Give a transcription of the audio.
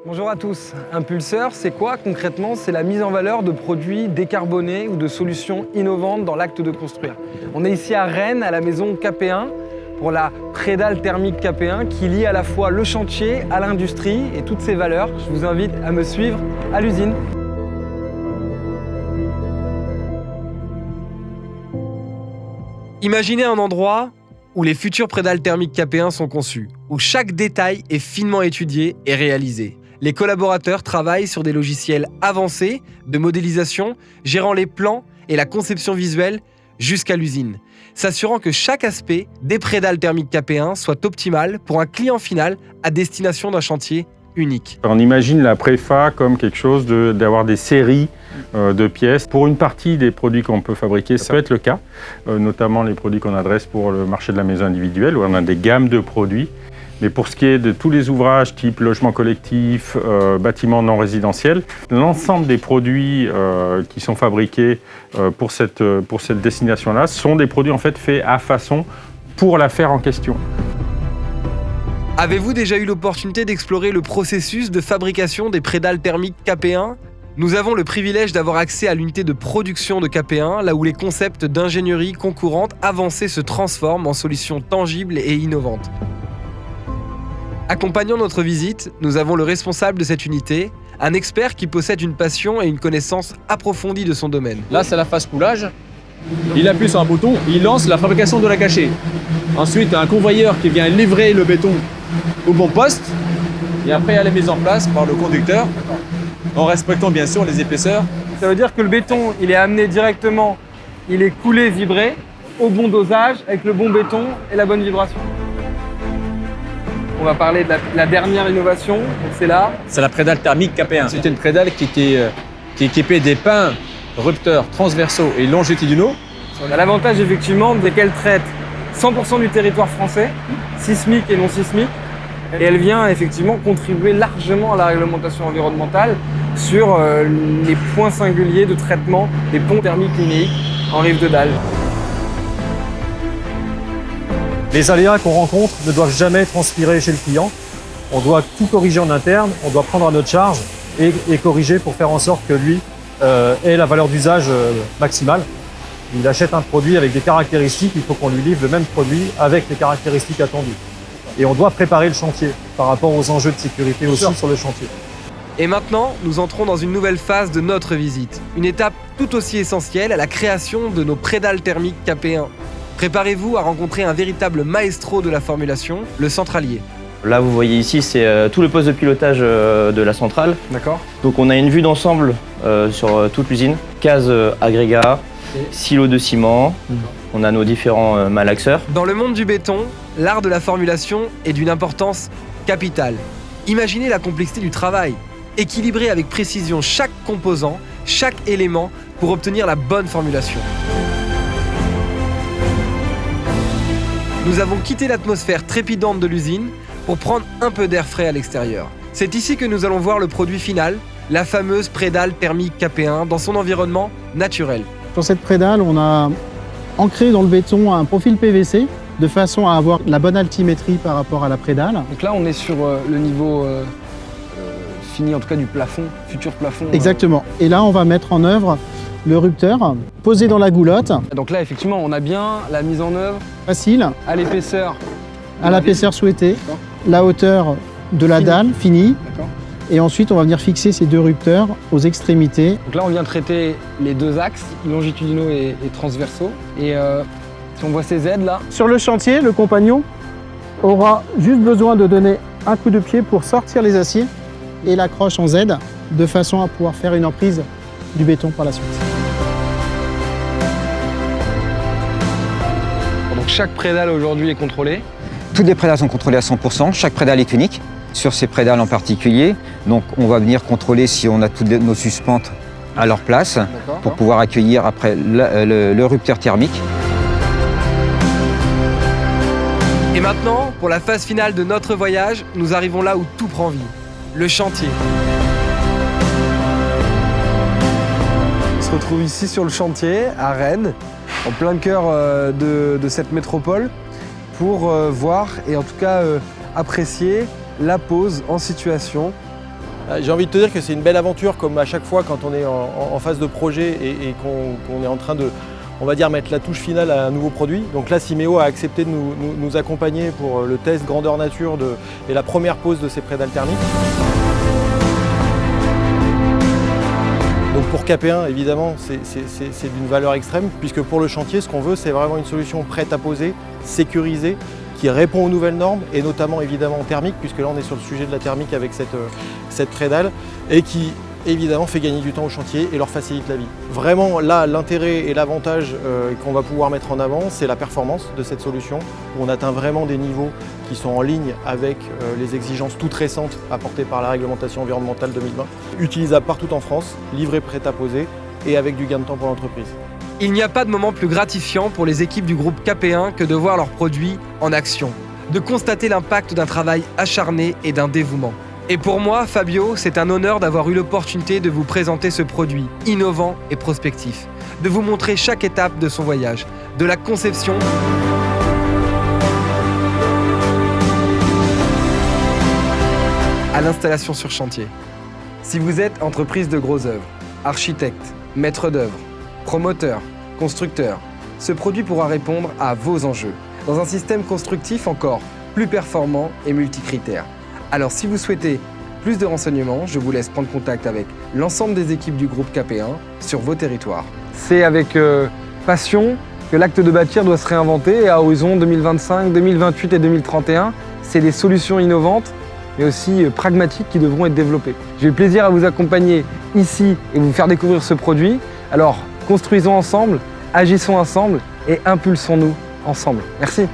Bonjour à tous. Impulseur, c'est quoi concrètement? C'est la mise en valeur de produits décarbonés ou de solutions innovantes dans l'acte de construire. On est ici à Rennes, à la maison KP1, pour la prédale thermique KP1 qui lie à la fois le chantier à l'industrie et toutes ses valeurs. Je vous invite à me suivre à l'usine. Imaginez un endroit où les futures prédales thermiques KP1 sont conçues, où chaque détail est finement étudié et réalisé. Les collaborateurs travaillent sur des logiciels avancés de modélisation, gérant les plans et la conception visuelle jusqu'à l'usine, s'assurant que chaque aspect des prédales thermiques KP1 soit optimal pour un client final à destination d'un chantier unique. On imagine la préfa comme quelque chose d'avoir des séries de pièces. Pour une partie des produits qu'on peut fabriquer, ça peut être le cas, notamment les produits qu'on adresse pour le marché de la maison individuelle, où on a des gammes de produits. Mais pour ce qui est de tous les ouvrages type logement collectif, bâtiments non résidentiels, l'ensemble des produits qui sont fabriqués pour cette destination-là sont des produits en fait faits à façon pour l'affaire en question. Avez-vous déjà eu l'opportunité d'explorer le processus de fabrication des prédales thermiques KP1 ? Nous avons le privilège d'avoir accès à l'unité de production de KP1, là où les concepts d'ingénierie concurrente avancés se transforment en solutions tangibles et innovantes. Accompagnant notre visite, nous avons le responsable de cette unité, un expert qui possède une passion et une connaissance approfondie de son domaine. Là, c'est la phase coulage. Il appuie sur un bouton, il lance la fabrication de la cachée. Ensuite, un convoyeur qui vient livrer le béton au bon poste. Et après, elle est mise en place par le conducteur, en respectant bien sûr les épaisseurs. Ça veut dire que le béton, il est amené directement, il est coulé, vibré, au bon dosage, avec le bon béton et la bonne vibration. On va parler de la dernière innovation, donc c'est là. C'est la prédale thermique KP1. C'était une prédale qui est équipée des pins rupteurs transversaux et longitudinaux. On a l'avantage effectivement c'est qu'elle traite 100% du territoire français, sismique et non sismique, et elle vient effectivement contribuer largement à la réglementation environnementale sur les points singuliers de traitement des ponts thermiques linéiques en rive de dalle. Les aléas qu'on rencontre ne doivent jamais transpirer chez le client. On doit tout corriger en interne, on doit prendre à notre charge et corriger pour faire en sorte que lui ait la valeur d'usage maximale. Il achète un produit avec des caractéristiques, il faut qu'on lui livre le même produit avec les caractéristiques attendues. Et on doit préparer le chantier par rapport aux enjeux de sécurité aussi sur le chantier. Et maintenant, nous entrons dans une nouvelle phase de notre visite. Une étape tout aussi essentielle à la création de nos prédales thermiques KP1. Préparez-vous à rencontrer un véritable maestro de la formulation, le centralier. Là, vous voyez ici, c'est tout le poste de pilotage de la centrale. D'accord. Donc on a une vue d'ensemble sur toute l'usine. Case agrégat, silo de ciment, on a nos différents malaxeurs. Dans le monde du béton, l'art de la formulation est d'une importance capitale. Imaginez la complexité du travail. Équilibrer avec précision chaque composant, chaque élément pour obtenir la bonne formulation. Nous avons quitté l'atmosphère trépidante de l'usine pour prendre un peu d'air frais à l'extérieur. C'est ici que nous allons voir le produit final, la fameuse prédale thermique KP1 dans son environnement naturel. Sur cette prédale, on a ancré dans le béton un profil PVC de façon à avoir la bonne altimétrie par rapport à la prédale. Donc là, on est sur le niveau fini, en tout cas du plafond, futur plafond. Exactement. Et là, on va mettre en œuvre le rupteur posé dans la goulotte. Donc là, effectivement, on a bien la mise en œuvre Facile, à l'épaisseur. à l'épaisseur souhaitée, la hauteur de la dalle finie. D'accord. Et ensuite, on va venir fixer ces deux rupteurs aux extrémités. Donc là, on vient traiter les deux axes, longitudinaux et transversaux. Et si on voit ces aides là, Sur le chantier, le compagnon aura juste besoin de donner un coup de pied pour sortir les aciers et l'accroche en Z de façon à pouvoir faire une emprise du béton par la suite. donc chaque prédale aujourd'hui est contrôlée. Toutes les prédales sont contrôlées à 100%, chaque prédale est unique. Sur ces prédales en particulier, donc on va venir contrôler si on a toutes nos suspentes à leur place pour pouvoir accueillir après le rupteur thermique. Et maintenant, pour la phase finale de notre voyage, nous arrivons là où tout prend vie, le chantier. On se retrouve ici sur le chantier, à Rennes, en plein cœur de cette métropole, pour voir et en tout cas apprécier la pose en situation J'ai envie de te dire que c'est une belle aventure, comme à chaque fois quand on est en phase de projet et qu'on est en train de, on va dire, mettre la touche finale à un nouveau produit. Donc là, Syméo a accepté de nous accompagner pour le test grandeur nature et la première pose de ces prédales thermiques. Donc pour KP1, évidemment, c'est d'une valeur extrême, puisque pour le chantier, ce qu'on veut, c'est vraiment une solution prête à poser, sécurisée, qui répond aux nouvelles normes, et notamment évidemment en thermique, puisque là on est sur le sujet de la thermique avec cette prédale, et qui évidemment fait gagner du temps au chantier et leur facilite la vie. Vraiment là, l'intérêt et l'avantage qu'on va pouvoir mettre en avant, c'est la performance de cette solution, où on atteint vraiment des niveaux qui sont en ligne avec les exigences toutes récentes apportées par la réglementation environnementale 2020, utilisable partout en France, livré prêt à poser et avec du gain de temps pour l'entreprise. Il n'y a pas de moment plus gratifiant pour les équipes du groupe KP1 que de voir leurs produits en action, de constater l'impact d'un travail acharné et d'un dévouement. Et pour moi, Fabio, c'est un honneur d'avoir eu l'opportunité de vous présenter ce produit innovant et prospectif, de vous montrer chaque étape de son voyage, de la conception à l'installation sur chantier. Si vous êtes entreprise de gros œuvres, architecte, maître d'œuvre, promoteur, constructeur, ce produit pourra répondre à vos enjeux, dans un système constructif encore plus performant et multicritère. Alors si vous souhaitez plus de renseignements, je vous laisse prendre contact avec l'ensemble des équipes du groupe KP1 sur vos territoires. C'est avec passion que l'acte de bâtir doit se réinventer et à horizon 2025, 2028 et 2031, c'est des solutions innovantes mais aussi pragmatiques qui devront être développées. J'ai eu plaisir à vous accompagner ici et vous faire découvrir ce produit. Alors construisons ensemble, agissons ensemble et impulsons-nous ensemble. Merci.